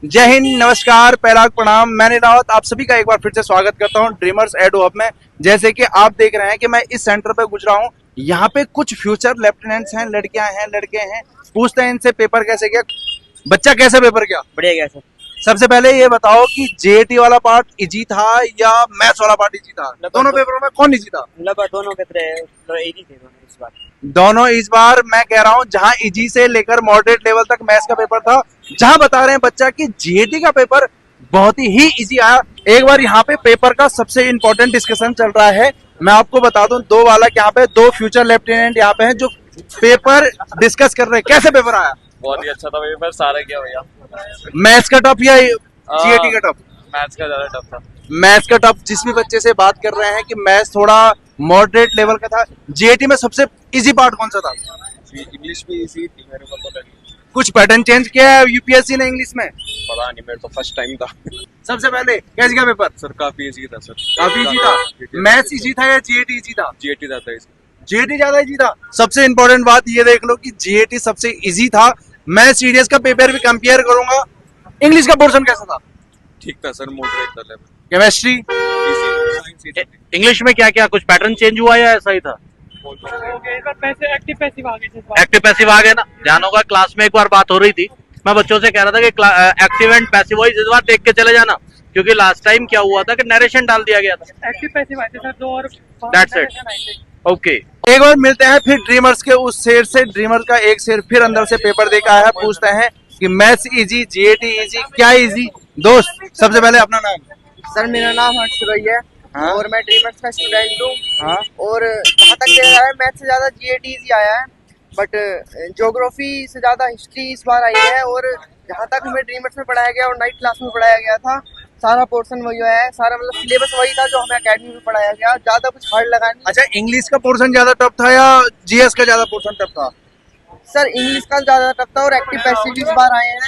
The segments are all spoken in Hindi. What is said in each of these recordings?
जय हिंद, नमस्कार, पैराग प्रणाम। मैंने रावत आप सभी का एक बार फिर से स्वागत करता हूं ड्रीमर्स एडो हब में। जैसे कि आप देख रहे हैं कि मैं इस सेंटर पे गुजरा हूं। यहाँ पे कुछ फ्यूचर लेफ्टिनेंट्स हैं, लड़कियां हैं, लड़के हैं। पूछते हैं इनसे पेपर कैसे गया। बच्चा कैसे पेपर गया? बढ़िया गया सर। सबसे पहले ये बताओ कि जेईटी वाला पार्ट इजी था या मैथ्स वाला पार्ट इजी था? दोनों पेपरों में कौन इजी था? लगभग दोनों पेपर इजी थे दोनों इस बार। दोनों इस बार मैं कह रहा हूं जहां इजी से लेकर मॉडरेट लेवल तक मैथ्स का पेपर था, जहां बता रहे हैं बच्चा कि जीएटी का पेपर बहुत ही इजी आया। एक बार यहाँ पे पेपर का सबसे इंपॉर्टेंट डिस्कशन चल रहा है। मैं आपको बता दूं, दो बालक यहाँ पे, दो फ्यूचर लेफ्टिनेंट यहाँ पे हैं जो पेपर डिस्कस कर रहे हैं। कैसे पेपर आया? बहुत ही अच्छा था पेपर, सारा किया भैया। मैथ्स का टफ या जीएटी का टफ? मैथ्स का ज्यादा टफ था। मैथ्स का टफ। जिस भी बच्चे से बात कर रहे हैं कि मैथ्स थोड़ा मॉडरेट लेवल का था। जीएटी में सबसे इजी पार्ट कौन सा था? इंग्लिश भी इजी थी मेरे को तो लगी। कुछ पैटर्न चेंज किया है यूपीएससी ने इंग्लिश में? पता नहीं, मेरे तो फर्स्ट टाइम था। सबसे पहले कैसे गया पेपर? सर काफी इजी था सर। काफी इजी था। मैथ्स इजी था या जीएटी इजी था? जीएटी था इजी। जीएटी ज्यादा इजी था। सबसे इंपॉर्टेंट बात ये देख लो कि जीएटी सबसे इजी था। मैं सीडीएस का पेपर भी कंपेयर करूंगा। इंग्लिश का पोर्शन कैसा था? ठीक था सर, मॉडरेट था लेवल। Chemistry, easy. इंग्लिश में क्या क्या कुछ पैटर्न चेंज हुआ या ऐसा ही था? एक्टिव पैसिव आ गए एक्टिव पैसिव आ गए ना। ध्यान होगा क्लास में एक बार बात हो रही थी, मैं बच्चों से कह रहा था कि एक्टिव एंड पैसिव वॉइस इस बार देख के चले जाना, क्योंकि लास्ट टाइम क्या हुआ था कि नरेशन डाल दिया गया था। एक्टिव पैसिव आए थे सर, दो और That's it. ओके, एक बार मिलते हैं फिर ड्रीमर्स के उस शेर से। ड्रीमर का एक शेर फिर अंदर से पेपर देकर आया है। पूछते हैं कि मैथ्स इजी, जीएटी इजी, क्या इजी? दोस्त, सबसे पहले अपना नाम। सर मेरा नाम हर्ष रही है। हाँ? और मैं ड्रीमर्स का स्टूडेंट हूँ। हाँ? और जहाँ तक देखा जाए मैथ से ज्यादा जीएटी इजी आया है, बट ज्योग्राफी से ज्यादा हिस्ट्री इस बार आई है। और जहाँ तक हमें ड्रीमर्स में पढ़ाया गया और नाइट क्लास में पढ़ाया गया था, सारा पोर्शन वही है। सारा मतलब सिलेबस वही था जो हमें अकेडमी में पढ़ाया गया, ज्यादा कुछ हार्ड लगा नहीं। अच्छा, इंग्लिश का पोर्शन ज्यादा टफ था या जीएस का ज्यादा पोर्शन टफ था? सर इंग्लिश का ज्यादा टफ था और एक्टिव पैसिव इस बार आए हैं,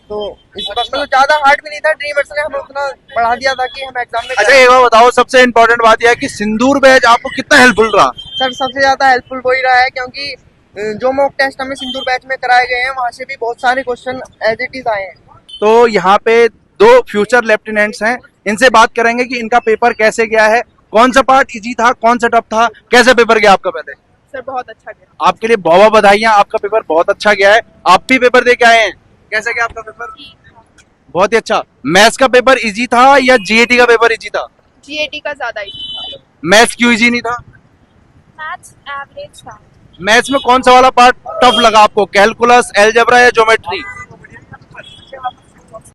तो इस बार मतलब ज्यादा हार्ड भी नहीं था। ड्रीमर्स ने हमें उतना पढ़ा दिया था कि हम एग्जाम में। अच्छा, एक बार बताओ, सबसे इम्पोर्टेंट बात यह है कि सिंदूर बैच आपको कितना हेल्पफुल रहा? सर सबसे ज्यादा हेल्पफुल वही रहा है, क्योंकि जो मॉक टेस्ट हमें सिंदूर बैच में कराए गए हैं वहाँ से भी बहुत सारे क्वेश्चन एज इट इज आए हैं। तो यहाँ पे दो फ्यूचर लेफ्टिनेंट्स हैं, इनसे बात करेंगे कि इनका पेपर कैसे गया है, कौन सा पार्ट इजी था, कौन सा टफ था, कैसे पेपर गया आपका? पहले सर बहुत अच्छा गया। आपके लिए बहुत बहुत बधाइयां, आपका पेपर बहुत अच्छा गया है। आप भी पेपर दे के आए हैं, कैसे गया आपका पेपर? बहुत ही अच्छा। मैथ्स का पेपर इजी था या जीएटी का पेपर इजी था? जीएटी का ज्यादा इजी था। मैथ्स क्यों इजी नहीं था? मैथ्स एवरेज था। मैथ्स में कौन सा वाला पार्ट टफ लगा आपको? कैलकुलस, अलजेब्रा या ज्योमेट्री?